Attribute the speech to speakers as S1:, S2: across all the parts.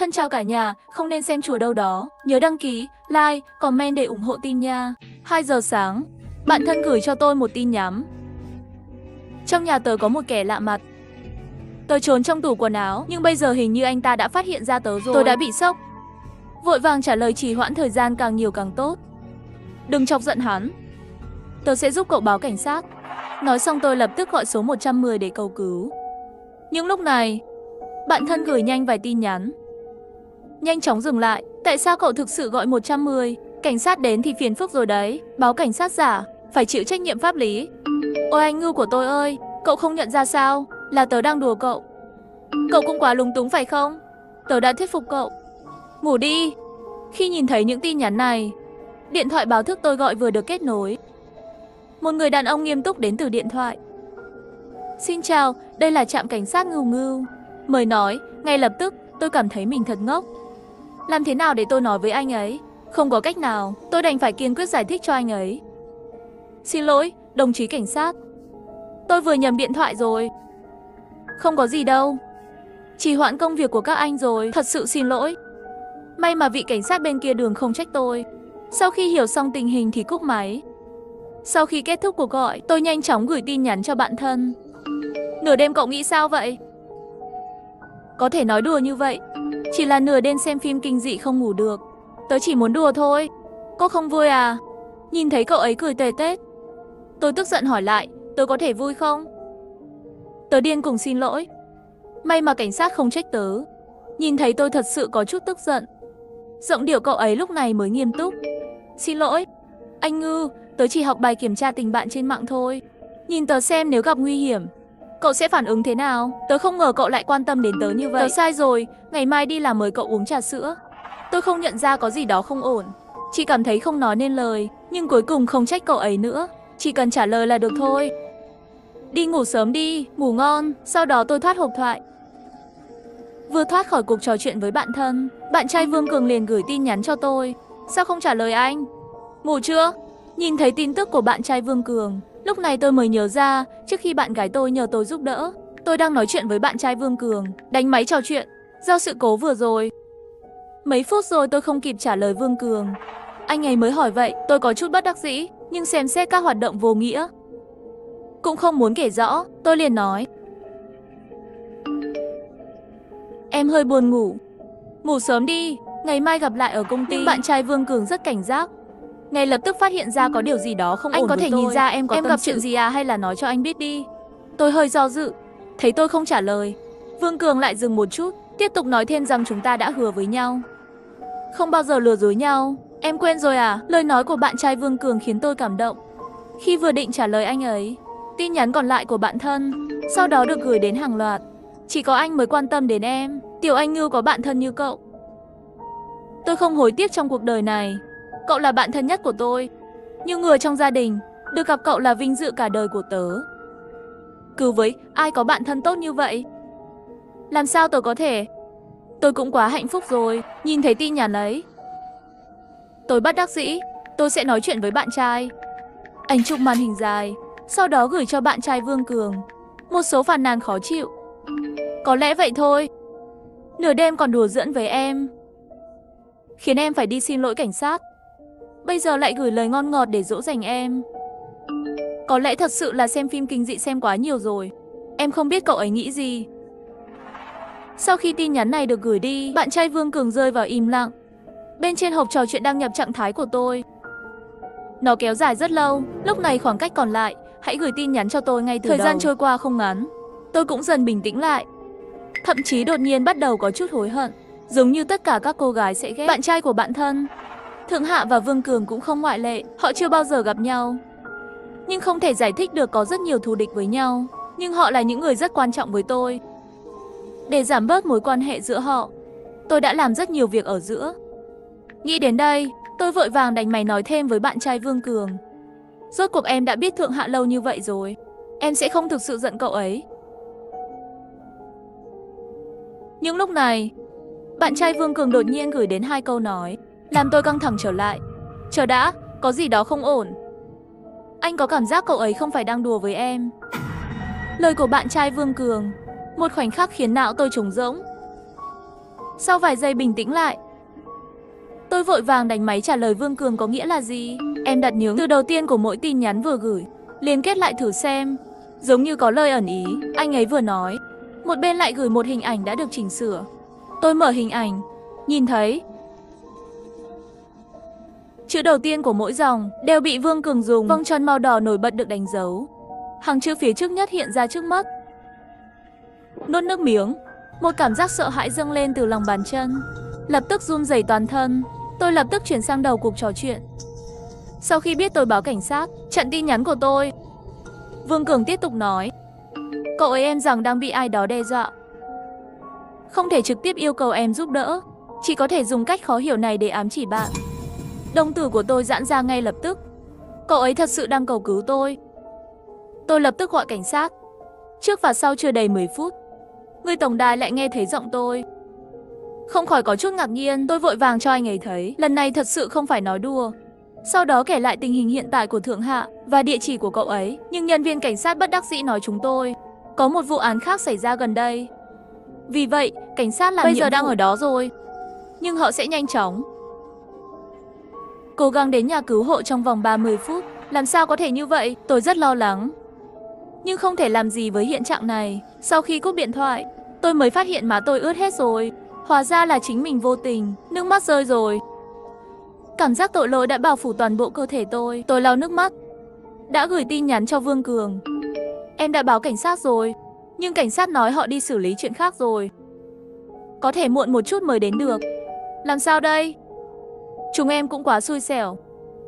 S1: Thân chào cả nhà, không nên xem chùa đâu đó. Nhớ đăng ký, like, comment để ủng hộ tin nha. 2 giờ sáng, bạn thân gửi cho tôi một tin nhắn. Trong nhà tớ có một kẻ lạ mặt. Tớ trốn trong tủ quần áo, nhưng bây giờ hình như anh ta đã phát hiện ra tớ rồi. Tôi đã bị sốc. Vội vàng trả lời trì hoãn thời gian càng nhiều càng tốt. Đừng chọc giận hắn. Tớ sẽ giúp cậu báo cảnh sát. Nói xong tôi lập tức gọi số 110 để cầu cứu. Nhưng lúc này, bạn thân gửi nhanh vài tin nhắn. Nhanh chóng dừng lại, tại sao cậu thực sự gọi 110? Cảnh sát đến thì phiền phức rồi đấy. Báo cảnh sát giả, phải chịu trách nhiệm pháp lý. Ôi anh Ngưu của tôi ơi, cậu không nhận ra sao? Là tớ đang đùa cậu. Cậu cũng quá lúng túng phải không? Tớ đã thuyết phục cậu. Ngủ đi. Khi nhìn thấy những tin nhắn này, điện thoại báo thức tôi gọi vừa được kết nối. Một người đàn ông nghiêm túc đến từ điện thoại. Xin chào, đây là trạm cảnh sát Ngưu Ngưu. Mời nói, ngay lập tức tôi cảm thấy mình thật ngốc. Làm thế nào để tôi nói với anh ấy? Không có cách nào, tôi đành phải kiên quyết giải thích cho anh ấy. Xin lỗi, đồng chí cảnh sát. Tôi vừa nhầm điện thoại rồi. Không có gì đâu. Trì hoãn công việc của các anh rồi, thật sự xin lỗi. May mà vị cảnh sát bên kia đường không trách tôi. Sau khi hiểu xong tình hình thì cúp máy. Sau khi kết thúc cuộc gọi, tôi nhanh chóng gửi tin nhắn cho bạn thân. Nửa đêm cậu nghĩ sao vậy? Có thể nói đùa như vậy. Chỉ là nửa đêm xem phim kinh dị không ngủ được. Tớ chỉ muốn đùa thôi. Cô không vui à? Nhìn thấy cậu ấy cười tề tết. Tôi tức giận hỏi lại, tớ có thể vui không? Tớ điên cùng xin lỗi. May mà cảnh sát không trách tớ. Nhìn thấy tôi thật sự có chút tức giận. Giọng điệu cậu ấy lúc này mới nghiêm túc. Xin lỗi, anh Ngư, tớ chỉ học bài kiểm tra tình bạn trên mạng thôi. Nhìn tớ xem nếu gặp nguy hiểm, cậu sẽ phản ứng thế nào? Tớ không ngờ cậu lại quan tâm đến tớ như vậy. Tớ sai rồi, ngày mai đi làm mời cậu uống trà sữa. Tôi không nhận ra có gì đó không ổn. Chỉ cảm thấy không nói nên lời, nhưng cuối cùng không trách cậu ấy nữa. Chỉ cần trả lời là được thôi. Đi ngủ sớm đi, ngủ ngon. Sau đó tôi thoát hộp thoại. Vừa thoát khỏi cuộc trò chuyện với bạn thân, bạn trai Vương Cường liền gửi tin nhắn cho tôi. Sao không trả lời anh? Ngủ chưa? Nhìn thấy tin tức của bạn trai Vương Cường, lúc này tôi mới nhớ ra, trước khi bạn gái tôi nhờ tôi giúp đỡ, tôi đang nói chuyện với bạn trai Vương Cường, đánh máy trò chuyện. Do sự cố vừa rồi, mấy phút rồi tôi không kịp trả lời Vương Cường. Anh ấy mới hỏi vậy, tôi có chút bất đắc dĩ, nhưng xem xét các hoạt động vô nghĩa, cũng không muốn kể rõ, tôi liền nói. Em hơi buồn ngủ. Ngủ sớm đi, ngày mai gặp lại ở công ty. Nhưng bạn trai Vương Cường rất cảnh giác. Ngay lập tức phát hiện ra có điều gì đó không ổn. Anh có thể nhìn ra em có gặp chuyện gì à, hay là nói cho anh biết đi. Tôi hơi do dự. Thấy tôi không trả lời, Vương Cường lại dừng một chút, tiếp tục nói thêm rằng chúng ta đã hứa với nhau không bao giờ lừa dối nhau. Em quên rồi à? Lời nói của bạn trai Vương Cường khiến tôi cảm động. Khi vừa định trả lời anh ấy, tin nhắn còn lại của bạn thân sau đó được gửi đến hàng loạt. Chỉ có anh mới quan tâm đến em. Tiểu anh Ngưu có bạn thân như cậu. Tôi không hối tiếc trong cuộc đời này. Cậu là bạn thân nhất của tôi. Như người trong gia đình, được gặp cậu là vinh dự cả đời của tớ. Cứ với ai có bạn thân tốt như vậy? Làm sao tớ có thể? Tôi cũng quá hạnh phúc rồi. Nhìn thấy tin nhắn ấy, tôi bất đắc dĩ. Tôi sẽ nói chuyện với bạn trai. Anh chụp màn hình dài, sau đó gửi cho bạn trai Vương Cường một số phàn nàn khó chịu. Có lẽ vậy thôi. Nửa đêm còn đùa giỡn với em, khiến em phải đi xin lỗi cảnh sát. Bây giờ lại gửi lời ngon ngọt để dỗ dành em. Có lẽ thật sự là xem phim kinh dị xem quá nhiều rồi. Em không biết cậu ấy nghĩ gì. Sau khi tin nhắn này được gửi đi, bạn trai Vương Cường rơi vào im lặng. Bên trên hộp trò chuyện đăng nhập trạng thái của tôi. Nó kéo dài rất lâu. Lúc này khoảng cách còn lại, hãy gửi tin nhắn cho tôi ngay từ đầu. Thời gian trôi qua không ngắn, tôi cũng dần bình tĩnh lại. Thậm chí đột nhiên bắt đầu có chút hối hận, giống như tất cả các cô gái sẽ ghét bạn trai của bạn thân. Thượng Hạ và Vương Cường cũng không ngoại lệ. Họ chưa bao giờ gặp nhau, nhưng không thể giải thích được có rất nhiều thù địch với nhau. Nhưng họ là những người rất quan trọng với tôi. Để giảm bớt mối quan hệ giữa họ, tôi đã làm rất nhiều việc ở giữa. Nghĩ đến đây, tôi vội vàng đánh máy nói thêm với bạn trai Vương Cường. Rốt cuộc em đã biết Thượng Hạ lâu như vậy rồi, em sẽ không thực sự giận cậu ấy. Nhưng lúc này, bạn trai Vương Cường đột nhiên gửi đến 2 câu nói, làm tôi căng thẳng trở lại. Chờ đã, có gì đó không ổn. Anh có cảm giác cậu ấy không phải đang đùa với em. Lời của bạn trai Vương Cường, một khoảnh khắc khiến não tôi trống rỗng. Sau vài giây bình tĩnh lại, tôi vội vàng đánh máy trả lời Vương Cường có nghĩa là gì. Em đặt những từ đầu tiên của mỗi tin nhắn vừa gửi, liên kết lại thử xem. Giống như có lời ẩn ý, anh ấy vừa nói, một bên lại gửi một hình ảnh đã được chỉnh sửa. Tôi mở hình ảnh, nhìn thấy chữ đầu tiên của mỗi dòng đều bị Vương Cường dùng vòng tròn màu đỏ nổi bật được đánh dấu. Hàng chữ phía trước nhất hiện ra trước mắt. Nuốt nước miếng, một cảm giác sợ hãi dâng lên từ lòng bàn chân, lập tức run rẩy toàn thân. Tôi lập tức chuyển sang đầu cuộc trò chuyện. Sau khi biết tôi báo cảnh sát, chặn tin nhắn của tôi, Vương Cường tiếp tục nói, cậu ấy em rằng đang bị ai đó đe dọa. Không thể trực tiếp yêu cầu em giúp đỡ, chỉ có thể dùng cách khó hiểu này để ám chỉ bạn. Đồng tử của tôi giãn ra ngay lập tức. Cậu ấy thật sự đang cầu cứu tôi. Tôi lập tức gọi cảnh sát. Trước và sau chưa đầy 10 phút, người tổng đài lại nghe thấy giọng tôi. Không khỏi có chút ngạc nhiên, tôi vội vàng cho anh ấy thấy, lần này thật sự không phải nói đùa. Sau đó kể lại tình hình hiện tại của Thượng Hạ và địa chỉ của cậu ấy. Nhưng nhân viên cảnh sát bất đắc dĩ nói chúng tôi có một vụ án khác xảy ra gần đây. Vì vậy, cảnh sát làm bây giờ đang ở đó rồi. Nhưng họ sẽ nhanh chóng cố gắng đến nhà cứu hộ trong vòng 30 phút. Làm sao có thể như vậy? Tôi rất lo lắng, nhưng không thể làm gì với hiện trạng này. Sau khi cúp điện thoại, tôi mới phát hiện má tôi ướt hết rồi. Hóa ra là chính mình vô tình, nước mắt rơi rồi. Cảm giác tội lỗi đã bao phủ toàn bộ cơ thể tôi. Tôi lau nước mắt, đã gửi tin nhắn cho Vương Cường. Em đã báo cảnh sát rồi, nhưng cảnh sát nói họ đi xử lý chuyện khác rồi. Có thể muộn một chút mới đến được. Làm sao đây? Chúng em cũng quá xui xẻo.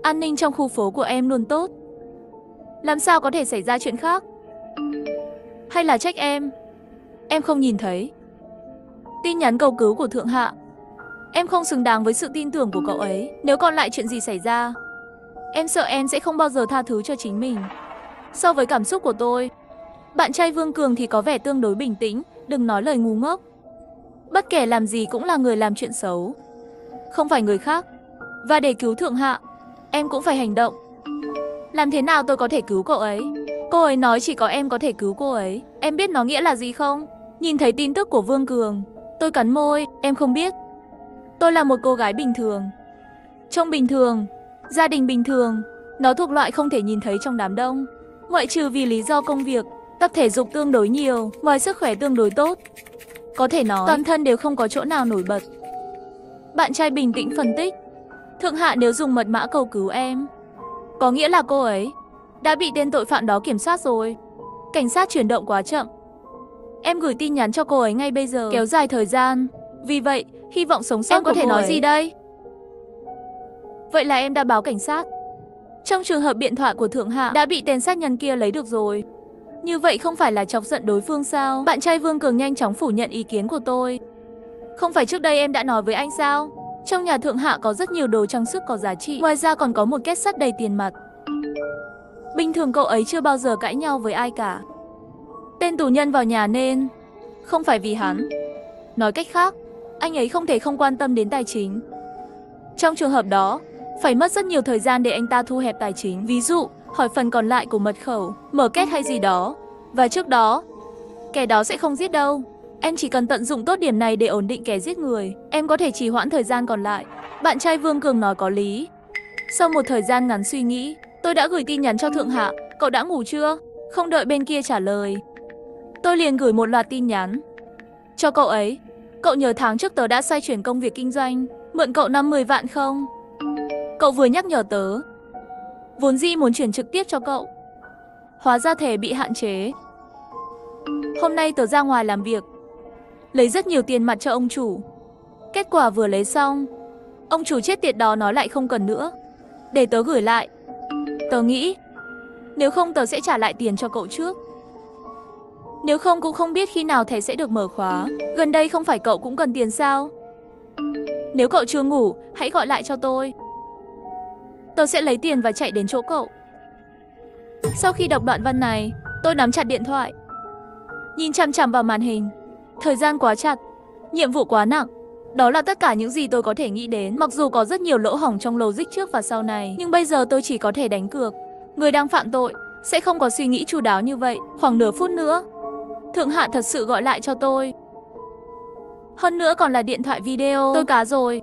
S1: An ninh trong khu phố của em luôn tốt. Làm sao có thể xảy ra chuyện khác? Hay là trách em? Em không nhìn thấy tin nhắn cầu cứu của Thượng Hạ. Em không xứng đáng với sự tin tưởng của cậu ấy. Nếu còn lại chuyện gì xảy ra, em sợ em sẽ không bao giờ tha thứ cho chính mình. So với cảm xúc của tôi, bạn trai Vương Cường thì có vẻ tương đối bình tĩnh. Đừng nói lời ngu ngốc. Bất kể làm gì cũng là người làm chuyện xấu, không phải người khác. Và để cứu Thượng Hạ, em cũng phải hành động. Làm thế nào tôi có thể cứu cậu ấy? Cô ấy nói chỉ có em có thể cứu cô ấy. Em biết nó nghĩa là gì không? Nhìn thấy tin tức của Vương Cường, tôi cắn môi. Em không biết. Tôi là một cô gái bình thường, trông bình thường, gia đình bình thường. Nó thuộc loại không thể nhìn thấy trong đám đông. Ngoại trừ vì lý do công việc, tập thể dục tương đối nhiều, ngoài sức khỏe tương đối tốt, có thể nói toàn thân đều không có chỗ nào nổi bật. Bạn trai bình tĩnh phân tích. Thượng Hạ nếu dùng mật mã cầu cứu em, có nghĩa là cô ấy đã bị tên tội phạm đó kiểm soát rồi. Cảnh sát chuyển động quá chậm. Em gửi tin nhắn cho cô ấy ngay bây giờ, kéo dài thời gian. Vì vậy, hy vọng sống sót. Em có thể nói gì đây? Vậy là em đã báo cảnh sát. Trong trường hợp điện thoại của Thượng Hạ đã bị tên sát nhân kia lấy được rồi. Như vậy không phải là chọc giận đối phương sao? Bạn trai Vương Cường nhanh chóng phủ nhận ý kiến của tôi. Không phải trước đây em đã nói với anh sao? Trong nhà Thượng Hạ có rất nhiều đồ trang sức có giá trị. Ngoài ra còn có một két sắt đầy tiền mặt. Bình thường cậu ấy chưa bao giờ cãi nhau với ai cả. Tên tù nhân vào nhà nên không phải vì hắn. Nói cách khác, anh ấy không thể không quan tâm đến tài chính. Trong trường hợp đó, phải mất rất nhiều thời gian để anh ta thu hẹp tài chính. Ví dụ, hỏi phần còn lại của mật khẩu, mở két hay gì đó. Và trước đó, kẻ đó sẽ không giết đâu. Em chỉ cần tận dụng tốt điểm này để ổn định kẻ giết người. Em có thể trì hoãn thời gian còn lại. Bạn trai Vương Cường nói có lý. Sau một thời gian ngắn suy nghĩ, tôi đã gửi tin nhắn cho Thượng Hạ. Cậu đã ngủ chưa? Không đợi bên kia trả lời, tôi liền gửi một loạt tin nhắn cho cậu ấy. Cậu nhớ tháng trước tớ đã xoay chuyển công việc kinh doanh, mượn cậu 50 vạn không? Cậu vừa nhắc nhở tớ, vốn dĩ muốn chuyển trực tiếp cho cậu, hóa ra thể bị hạn chế. Hôm nay tớ ra ngoài làm việc, lấy rất nhiều tiền mặt cho ông chủ. Kết quả vừa lấy xong, ông chủ chết tiệt đó nói lại không cần nữa, để tớ gửi lại. Tớ nghĩ, nếu không tớ sẽ trả lại tiền cho cậu trước. Nếu không cũng không biết khi nào thẻ sẽ được mở khóa. Gần đây không phải cậu cũng cần tiền sao? Nếu cậu chưa ngủ, hãy gọi lại cho tôi. Tôi sẽ lấy tiền và chạy đến chỗ cậu. Sau khi đọc đoạn văn này, tôi nắm chặt điện thoại, nhìn chằm chằm vào màn hình. Thời gian quá chặt, nhiệm vụ quá nặng. Đó là tất cả những gì tôi có thể nghĩ đến. Mặc dù có rất nhiều lỗ hổng trong logic trước và sau này, nhưng bây giờ tôi chỉ có thể đánh cược. Người đang phạm tội sẽ không có suy nghĩ chu đáo như vậy. Khoảng nửa phút nữa, Thượng Hạ thật sự gọi lại cho tôi. Hơn nữa còn là điện thoại video. Tôi cá rồi.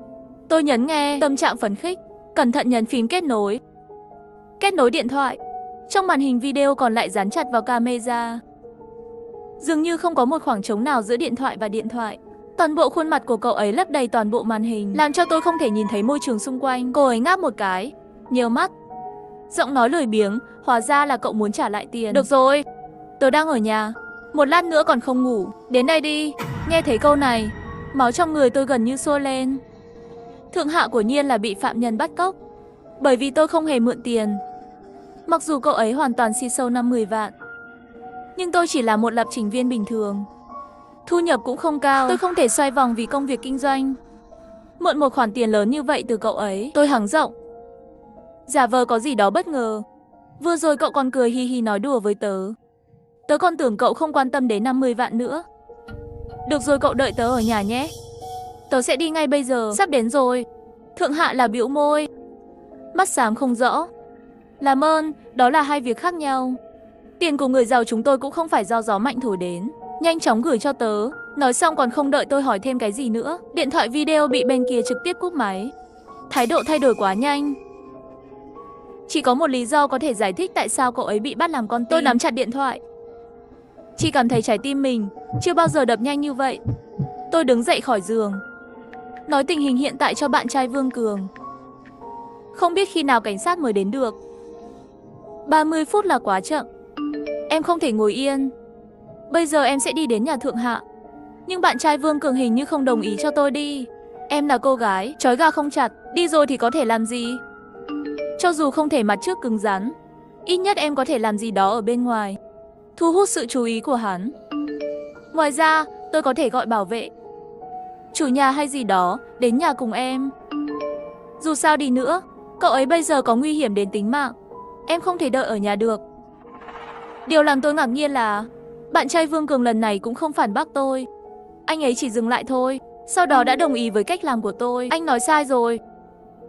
S1: Tôi nhấn nghe, tâm trạng phấn khích, cẩn thận nhấn phím kết nối. Kết nối điện thoại. Trong màn hình video còn lại dán chặt vào camera. Dường như không có một khoảng trống nào giữa điện thoại và điện thoại. Toàn bộ khuôn mặt của cậu ấy lấp đầy toàn bộ màn hình, làm cho tôi không thể nhìn thấy môi trường xung quanh. Cô ấy ngáp một cái, nhíu mắt. Giọng nói lười biếng, hóa ra là cậu muốn trả lại tiền. Được rồi, tớ đang ở nhà, một lát nữa còn không ngủ, đến đây đi. Nghe thấy câu này, máu trong người tôi gần như sôi lên. Thượng Hạ của Nhiên là bị phạm nhân bắt cóc, bởi vì tôi không hề mượn tiền. Mặc dù cậu ấy hoàn toàn xì sâu 50 vạn, nhưng tôi chỉ là một lập trình viên bình thường. Thu nhập cũng không cao, tôi không thể xoay vòng vì công việc kinh doanh. Mượn một khoản tiền lớn như vậy từ cậu ấy, tôi hắng giọng, giả vờ có gì đó bất ngờ. Vừa rồi cậu còn cười hi hi nói đùa với tớ. Tớ còn tưởng cậu không quan tâm đến 50 vạn nữa. Được rồi, cậu đợi tớ ở nhà nhé. Tớ sẽ đi ngay bây giờ, sắp đến rồi. Thượng Hạ là bĩu môi, mắt xám không rõ. Làm ơn, đó là hai việc khác nhau. Tiền của người giàu chúng tôi cũng không phải do gió mạnh thổi đến. Nhanh chóng gửi cho tớ. Nói xong còn không đợi tôi hỏi thêm cái gì nữa, điện thoại video bị bên kia trực tiếp cúp máy. Thái độ thay đổi quá nhanh. Chỉ có một lý do có thể giải thích tại sao cậu ấy bị bắt làm con tin. Tôi nắm chặt điện thoại, chỉ cảm thấy trái tim mình chưa bao giờ đập nhanh như vậy. Tôi đứng dậy khỏi giường, nói tình hình hiện tại cho bạn trai Vương Cường. Không biết khi nào cảnh sát mới đến được. 30 phút là quá chậm. Em không thể ngồi yên. Bây giờ em sẽ đi đến nhà Thượng Hạ, nhưng bạn trai Vương Cường hình như không đồng ý cho tôi đi. Em là cô gái, trói gà không chặt, đi rồi thì có thể làm gì? Cho dù không thể mặt trước cứng rắn, ít nhất em có thể làm gì đó ở bên ngoài, thu hút sự chú ý của hắn. Ngoài ra, tôi có thể gọi bảo vệ, chủ nhà hay gì đó đến nhà cùng em. Dù sao đi nữa, cậu ấy bây giờ có nguy hiểm đến tính mạng. Em không thể đợi ở nhà được. Điều làm tôi ngạc nhiên là bạn trai Vương Cường lần này cũng không phản bác tôi. Anh ấy chỉ dừng lại thôi, sau đó đã đồng ý với cách làm của tôi. Anh nói sai rồi.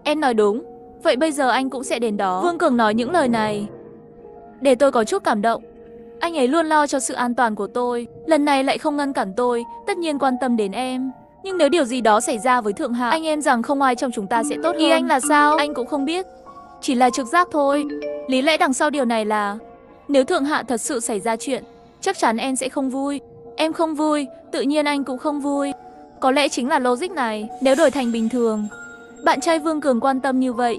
S1: Em nói đúng. Vậy bây giờ anh cũng sẽ đến đó. Vương Cường nói những lời này để tôi có chút cảm động. Anh ấy luôn lo cho sự an toàn của tôi, lần này lại không ngăn cản tôi, tất nhiên quan tâm đến em. Nhưng nếu điều gì đó xảy ra với Thượng Hạ, anh em rằng không ai trong chúng ta sẽ tốt hơn. Ý anh là sao? Anh cũng không biết. Chỉ là trực giác thôi. Lý lẽ đằng sau điều này là nếu Thượng Hạ thật sự xảy ra chuyện, chắc chắn em sẽ không vui. Em không vui, tự nhiên anh cũng không vui. Có lẽ chính là logic này. Nếu đổi thành bình thường, bạn trai Vương Cường quan tâm như vậy,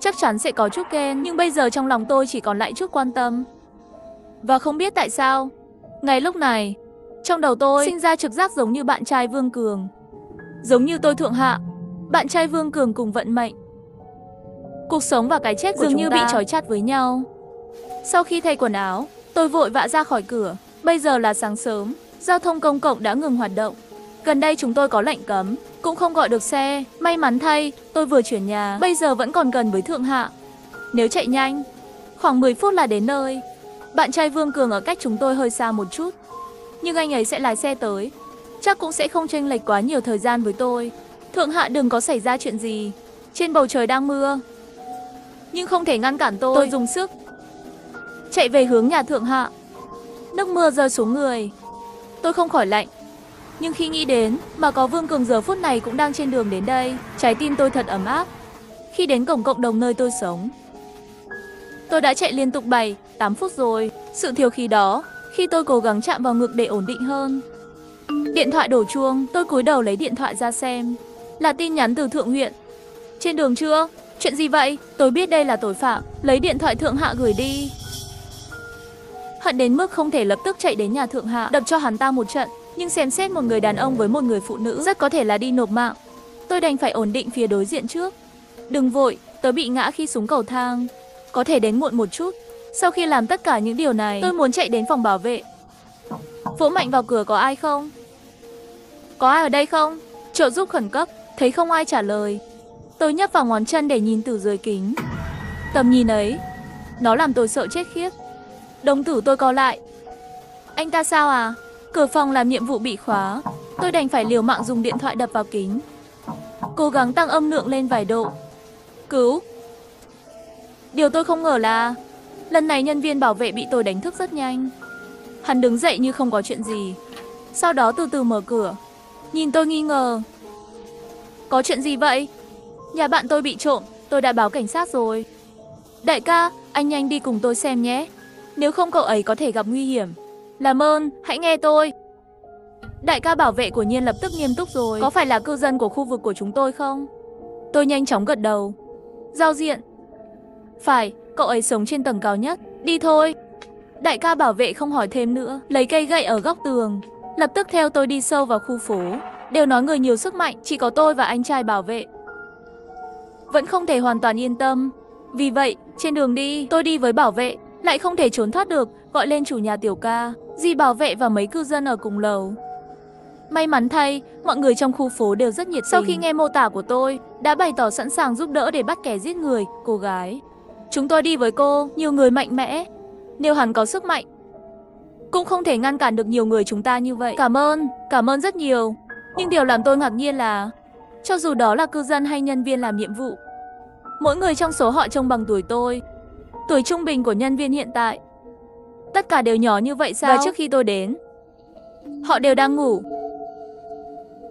S1: chắc chắn sẽ có chút ghen. Nhưng bây giờ trong lòng tôi chỉ còn lại chút quan tâm. Và không biết tại sao, ngay lúc này, trong đầu tôi sinh ra trực giác giống như bạn trai Vương Cường. Giống như tôi Thượng Hạ, bạn trai Vương Cường cùng vận mệnh. Cuộc sống và cái chết của dường như bị trói chặt với nhau. Sau khi thay quần áo, tôi vội vã ra khỏi cửa. Bây giờ là sáng sớm, giao thông công cộng đã ngừng hoạt động. Gần đây chúng tôi có lệnh cấm, cũng không gọi được xe. May mắn thay, tôi vừa chuyển nhà, bây giờ vẫn còn gần với Thượng Hạ. Nếu chạy nhanh, khoảng 10 phút là đến nơi. Bạn trai Vương Cường ở cách chúng tôi hơi xa một chút, nhưng anh ấy sẽ lái xe tới, chắc cũng sẽ không chênh lệch quá nhiều thời gian với tôi. Thượng Hạ đừng có xảy ra chuyện gì. Trên bầu trời đang mưa, nhưng không thể ngăn cản tôi dùng sức chạy về hướng nhà Thượng Hạ. Nước mưa rơi xuống người, tôi không khỏi lạnh. Nhưng khi nghĩ đến mà có Vương Cường giờ phút này cũng đang trên đường đến đây, trái tim tôi thật ấm áp. Khi đến cổng cộng đồng nơi tôi sống, tôi đã chạy liên tục 7-8 phút rồi. Sự thiếu khí đó khi tôi cố gắng chạm vào ngực để ổn định hơn. Điện thoại đổ chuông, tôi cúi đầu lấy điện thoại ra xem. Là tin nhắn từ Thượng huyện. Trên đường chưa? Chuyện gì vậy? Tôi biết đây là tội phạm. Lấy điện thoại Thượng Hạ gửi đi. Hận đến mức không thể lập tức chạy đến nhà Thượng Hạ đập cho hắn ta một trận. Nhưng xem xét một người đàn ông với một người phụ nữ rất có thể là đi nộp mạng. Tôi đành phải ổn định phía đối diện trước. Đừng vội, tớ bị ngã khi xuống cầu thang, có thể đến muộn một chút. Sau khi làm tất cả những điều này, tôi muốn chạy đến phòng bảo vệ. Vỗ mạnh vào cửa, có ai không? Có ai ở đây không? Trợ giúp khẩn cấp. Thấy không ai trả lời, tôi nhấp vào ngón chân để nhìn từ dưới kính. Tầm nhìn ấy, nó làm tôi sợ chết khiếp. Đồng tử tôi co lại. Anh ta sao à? Cửa phòng làm nhiệm vụ bị khóa. Tôi đành phải liều mạng dùng điện thoại đập vào kính, cố gắng tăng âm lượng lên vài độ. Cứu! Điều tôi không ngờ là lần này nhân viên bảo vệ bị tôi đánh thức rất nhanh. Hắn đứng dậy như không có chuyện gì, sau đó từ từ mở cửa. nhìn tôi nghi ngờ. Có chuyện gì vậy? Nhà bạn tôi bị trộm, tôi đã báo cảnh sát rồi. Đại ca, anh nhanh đi cùng tôi xem nhé. Nếu không cậu ấy có thể gặp nguy hiểm. Làm ơn, hãy nghe tôi. Đại ca bảo vệ của Nhiên lập tức nghiêm túc rồi. Có phải là cư dân của khu vực của chúng tôi không? Tôi nhanh chóng gật đầu. Giao diện. Phải, cậu ấy sống trên tầng cao nhất. Đi thôi. Đại ca bảo vệ không hỏi thêm nữa, lấy cây gậy ở góc tường. Lập tức theo tôi đi sâu vào khu phố. Đều nói người nhiều sức mạnh, chỉ có tôi và anh trai bảo vệ. Vẫn không thể hoàn toàn yên tâm. Vì vậy, trên đường đi, tôi đi với bảo vệ. Lại không thể trốn thoát được, gọi lên chủ nhà Tiểu Ca, dì bảo vệ và mấy cư dân ở cùng lầu. May mắn thay, mọi người trong khu phố đều rất nhiệt tình. Sau khi nghe mô tả của tôi, đã bày tỏ sẵn sàng giúp đỡ để bắt kẻ giết người, cô gái. Chúng tôi đi với cô, nhiều người mạnh mẽ. Nếu hắn có sức mạnh, cũng không thể ngăn cản được nhiều người chúng ta như vậy. Cảm ơn rất nhiều. Nhưng điều làm tôi ngạc nhiên là, cho dù đó là cư dân hay nhân viên làm nhiệm vụ, mỗi người trong số họ trông bằng tuổi tôi. Tuổi trung bình của nhân viên hiện tại. Tất cả đều nhỏ như vậy sao? Và trước khi tôi đến, họ đều đang ngủ.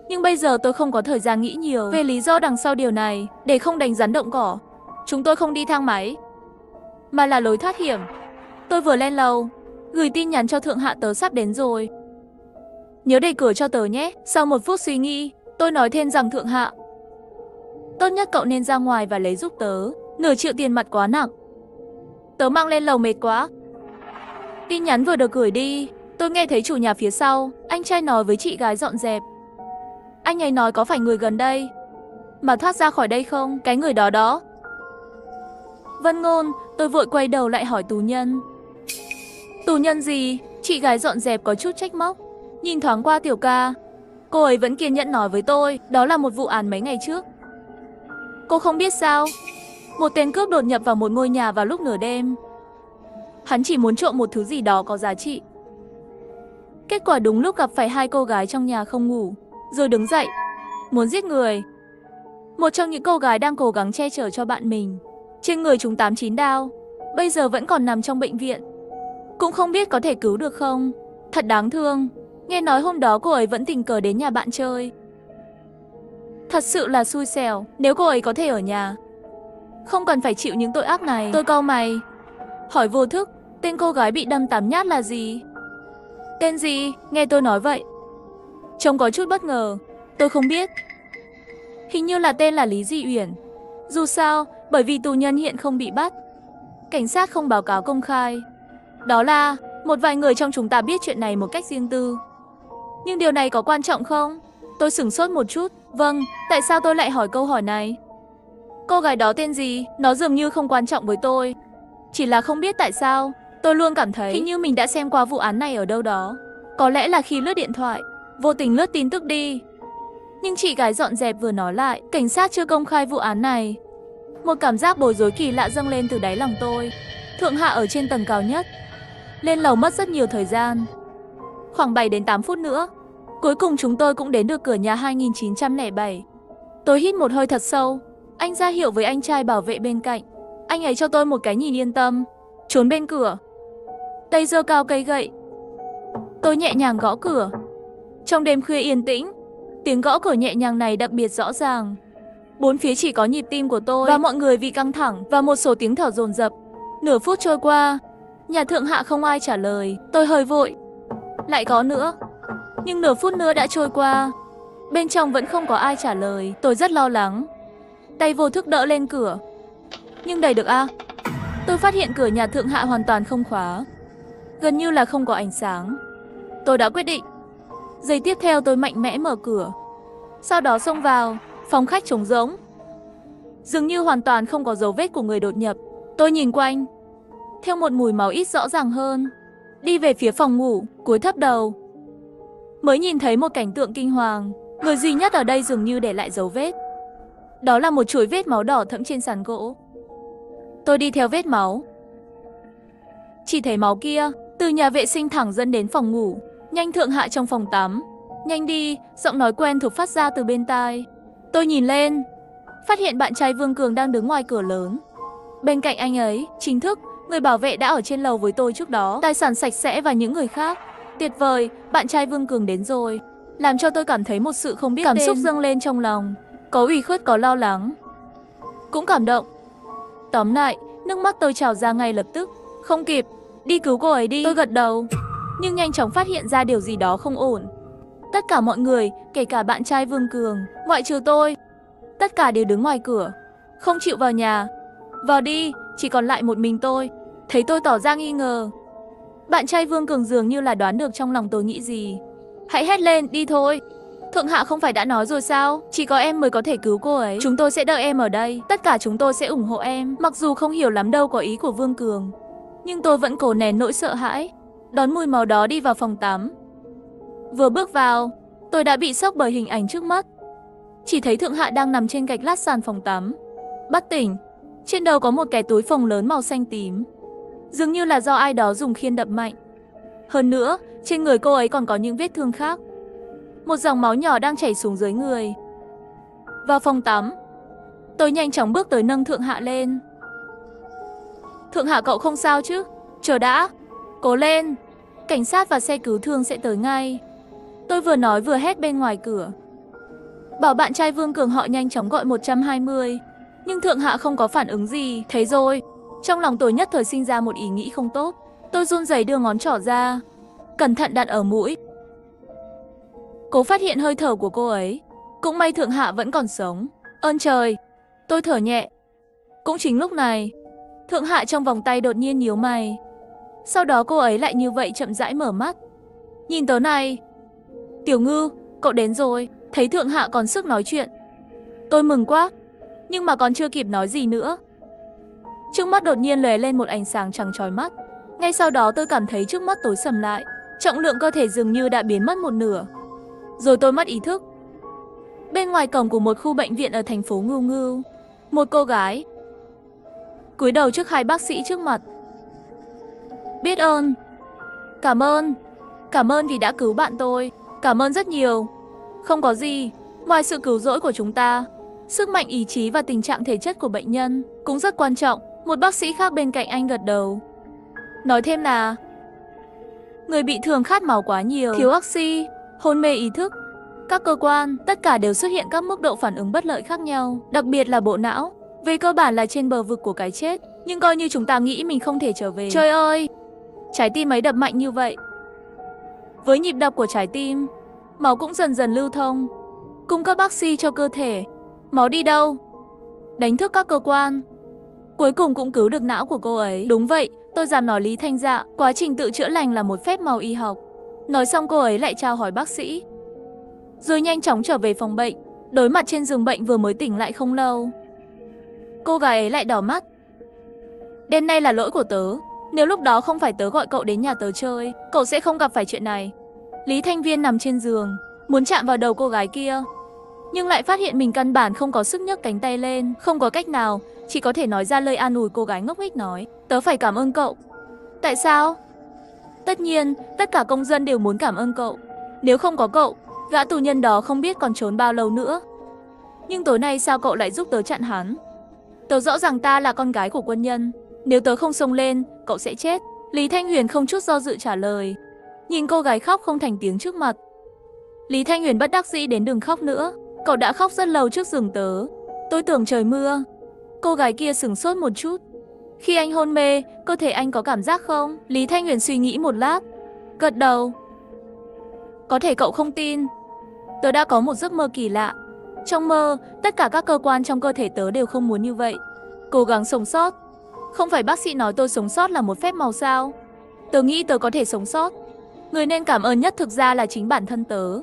S1: Nhưng bây giờ tôi không có thời gian nghĩ nhiều về lý do đằng sau điều này. Để không đánh rắn động cỏ, chúng tôi không đi thang máy, mà là lối thoát hiểm. Tôi vừa lên lầu, gửi tin nhắn cho thượng hạ tớ sắp đến rồi. Nhớ đẩy cửa cho tớ nhé. Sau một phút suy nghĩ, tôi nói thêm rằng thượng hạ, tốt nhất cậu nên ra ngoài và lấy giúp tớ. Nửa triệu tiền mặt quá nặng, tớ mang lên lầu mệt quá. Tin nhắn vừa được gửi đi, tôi nghe thấy chủ nhà phía sau, anh trai nói với chị gái dọn dẹp. Anh ấy nói có phải người gần đây mà thoát ra khỏi đây không? Cái người đó đó. Vân Ngôn, tôi vội quay đầu lại hỏi tù nhân. Tù nhân gì? Chị gái dọn dẹp có chút trách móc. Nhìn thoáng qua Tiểu Ca, cô ấy vẫn kiên nhẫn nói với tôi, đó là một vụ án mấy ngày trước. Cô không biết sao? Một tên cướp đột nhập vào một ngôi nhà vào lúc nửa đêm. Hắn chỉ muốn trộm một thứ gì đó có giá trị. Kết quả đúng lúc gặp phải hai cô gái trong nhà không ngủ, rồi đứng dậy, muốn giết người. Một trong những cô gái đang cố gắng che chở cho bạn mình. Trên người chúng 8-9 đao, bây giờ vẫn còn nằm trong bệnh viện. Cũng không biết có thể cứu được không. Thật đáng thương. Nghe nói hôm đó cô ấy vẫn tình cờ đến nhà bạn chơi. Thật sự là xui xẻo. Nếu cô ấy có thể ở nhà, không cần phải chịu những tội ác này. Tôi cau mày, hỏi vô thức, tên cô gái bị đâm 8 nhát là gì? Tên gì? Nghe tôi nói vậy, trông có chút bất ngờ. Tôi không biết. Hình như là tên là Lý Di Uyển. Dù sao, bởi vì tù nhân hiện không bị bắt, cảnh sát không báo cáo công khai. Đó là, một vài người trong chúng ta biết chuyện này một cách riêng tư. Nhưng điều này có quan trọng không? Tôi sửng sốt một chút. Vâng, tại sao tôi lại hỏi câu hỏi này? Cô gái đó tên gì? Nó dường như không quan trọng với tôi. Chỉ là không biết tại sao, tôi luôn cảm thấy hình như mình đã xem qua vụ án này ở đâu đó. Có lẽ là khi lướt điện thoại, vô tình lướt tin tức đi. Nhưng chị gái dọn dẹp vừa nói lại, cảnh sát chưa công khai vụ án này. Một cảm giác bối rối kỳ lạ dâng lên từ đáy lòng tôi. Thượng hạ ở trên tầng cao nhất, lên lầu mất rất nhiều thời gian, khoảng 7 đến 8 phút nữa. Cuối cùng chúng tôi cũng đến được cửa nhà 2907. Tôi hít một hơi thật sâu. Anh ra hiệu với anh trai bảo vệ bên cạnh. Anh ấy cho tôi một cái nhìn yên tâm, trốn bên cửa. Tay giơ cao cây gậy. Tôi nhẹ nhàng gõ cửa. Trong đêm khuya yên tĩnh, tiếng gõ cửa nhẹ nhàng này đặc biệt rõ ràng. Bốn phía chỉ có nhịp tim của tôi và mọi người vì căng thẳng và một số tiếng thở dồn dập. Nửa phút trôi qua, nhà thượng hạ không ai trả lời. Tôi hơi vội. Lại có nữa. Nhưng nửa phút nữa đã trôi qua, bên trong vẫn không có ai trả lời. Tôi rất lo lắng. Tay vô thức đỡ lên cửa. Nhưng đẩy được à? Tôi phát hiện cửa nhà thượng hạ hoàn toàn không khóa, gần như là không có ánh sáng. Tôi đã quyết định. Giây tiếp theo tôi mạnh mẽ mở cửa. Sau đó xông vào. Phòng khách trống rỗng, dường như hoàn toàn không có dấu vết của người đột nhập. Tôi nhìn quanh, theo một mùi máu ít rõ ràng hơn, đi về phía phòng ngủ, cúi thấp đầu. Mới nhìn thấy một cảnh tượng kinh hoàng. Người duy nhất ở đây dường như để lại dấu vết. Đó là một chuỗi vết máu đỏ thẫm trên sàn gỗ. Tôi đi theo vết máu, chỉ thấy máu kia từ nhà vệ sinh thẳng dẫn đến phòng ngủ. Nhanh thượng hạ trong phòng tắm. Nhanh đi, giọng nói quen thuộc phát ra từ bên tai. Tôi nhìn lên, phát hiện bạn trai Vương Cường đang đứng ngoài cửa lớn. Bên cạnh anh ấy, chính thức, người bảo vệ đã ở trên lầu với tôi trước đó. Tài sản sạch sẽ và những người khác. Tuyệt vời, bạn trai Vương Cường đến rồi. làm cho tôi cảm thấy một sự không biết cảm xúc dâng lên trong lòng. Có ủy khuất, có lo lắng, cũng cảm động. Tóm lại, nước mắt tôi trào ra ngay lập tức. Không kịp, đi cứu cô ấy đi. Tôi gật đầu, nhưng nhanh chóng phát hiện ra điều gì đó không ổn. Tất cả mọi người, kể cả bạn trai Vương Cường, ngoại trừ tôi, tất cả đều đứng ngoài cửa, không chịu vào nhà. Vào đi, chỉ còn lại một mình tôi. Thấy tôi tỏ ra nghi ngờ, bạn trai Vương Cường dường như là đoán được trong lòng tôi nghĩ gì. Hãy hét lên, đi thôi. Thượng hạ không phải đã nói rồi sao? Chỉ có em mới có thể cứu cô ấy. Chúng tôi sẽ đợi em ở đây. Tất cả chúng tôi sẽ ủng hộ em. Mặc dù không hiểu lắm đâu có ý của Vương Cường, nhưng tôi vẫn cố nén nỗi sợ hãi, đón mùi máu đó đi vào phòng tắm. Vừa bước vào, tôi đã bị sốc bởi hình ảnh trước mắt. Chỉ thấy Thượng hạ đang nằm trên gạch lát sàn phòng tắm, bất tỉnh. Trên đầu có một cái túi phồng lớn màu xanh tím, dường như là do ai đó dùng khiên đập mạnh. Hơn nữa, trên người cô ấy còn có những vết thương khác. Một dòng máu nhỏ đang chảy xuống dưới người. Vào phòng tắm, tôi nhanh chóng bước tới nâng Thượng hạ lên. Thượng hạ, cậu không sao chứ? Chờ đã, cố lên, cảnh sát và xe cứu thương sẽ tới ngay. Tôi vừa nói vừa hét bên ngoài cửa, bảo bạn trai Vương Cường họ nhanh chóng gọi 120. Nhưng Thượng hạ không có phản ứng gì. Thế rồi, trong lòng tôi nhất thời sinh ra một ý nghĩ không tốt. Tôi run rẩy đưa ngón trỏ ra, cẩn thận đặt ở mũi, cố phát hiện hơi thở của cô ấy. Cũng may Thượng hạ vẫn còn sống. Ơn trời, tôi thở nhẹ. Cũng chính lúc này, Thượng hạ trong vòng tay đột nhiên nhíu mày. Sau đó cô ấy lại như vậy chậm rãi mở mắt. Nhìn tớ này. Tiểu Ngư, cậu đến rồi. Thấy Thượng hạ còn sức nói chuyện, tôi mừng quá. Nhưng mà còn chưa kịp nói gì nữa, trước mắt đột nhiên lóe lên một ánh sáng trắng chói mắt. Ngay sau đó tôi cảm thấy trước mắt tối sầm lại, trọng lượng cơ thể dường như đã biến mất một nửa. Rồi tôi mất ý thức. Bên ngoài cổng của một khu bệnh viện ở thành phố Ngưu Ngưu, một cô gái cúi đầu trước hai bác sĩ trước mặt. Biết ơn. Cảm ơn vì đã cứu bạn tôi. Cảm ơn rất nhiều. Không có gì, ngoài sự cứu rỗi của chúng ta, sức mạnh ý chí và tình trạng thể chất của bệnh nhân cũng rất quan trọng. Một bác sĩ khác bên cạnh anh gật đầu, nói thêm là người bị thương khát máu quá nhiều, thiếu oxy, hôn mê ý thức. Các cơ quan, tất cả đều xuất hiện các mức độ phản ứng bất lợi khác nhau, đặc biệt là bộ não. Về cơ bản là trên bờ vực của cái chết, nhưng coi như chúng ta nghĩ mình không thể trở về. Trời ơi, trái tim ấy đập mạnh như vậy. Với nhịp đập của trái tim, máu cũng dần dần lưu thông, cung cấp oxy cho cơ thể. Máu đi đâu? Đánh thức các cơ quan. Cuối cùng cũng cứu được não của cô ấy. Đúng vậy, tôi dám nói Lý Thanh Dạ, quá trình tự chữa lành là một phép màu y học. Nói xong cô ấy lại chào hỏi bác sĩ, rồi nhanh chóng trở về phòng bệnh. Đối mặt trên giường bệnh vừa mới tỉnh lại không lâu, cô gái ấy lại đỏ mắt. Đêm nay là lỗi của tớ. Nếu lúc đó không phải tớ gọi cậu đến nhà tớ chơi, cậu sẽ không gặp phải chuyện này. Lý Thanh Viên nằm trên giường, muốn chạm vào đầu cô gái kia, nhưng lại phát hiện mình căn bản không có sức nhấc cánh tay lên. Không có cách nào, chỉ có thể nói ra lời an ủi. Cô gái ngốc nghếch nói, tớ phải cảm ơn cậu. Tại sao? Tất nhiên, tất cả công dân đều muốn cảm ơn cậu. Nếu không có cậu, gã tù nhân đó không biết còn trốn bao lâu nữa. Nhưng tối nay sao cậu lại giúp tớ chặn hắn? Tớ rõ ràng ta là con gái của quân nhân. Nếu tớ không xông lên, cậu sẽ chết. Lý Thanh Huyền không chút do dự trả lời. Nhìn cô gái khóc không thành tiếng trước mặt, Lý Thanh Huyền bất đắc dĩ đến đừng khóc nữa. Cậu đã khóc rất lâu trước giường tớ. Tôi tưởng trời mưa. Cô gái kia sửng sốt một chút. Khi anh hôn mê, cơ thể anh có cảm giác không? Lý Thanh Huyền suy nghĩ một lát, gật đầu. Có thể cậu không tin, tớ đã có một giấc mơ kỳ lạ. Trong mơ, tất cả các cơ quan trong cơ thể tớ đều không muốn như vậy. Cố gắng sống sót. Không phải bác sĩ nói tôi sống sót là một phép màu sao? Tớ nghĩ tớ có thể sống sót. Người nên cảm ơn nhất thực ra là chính bản thân tớ.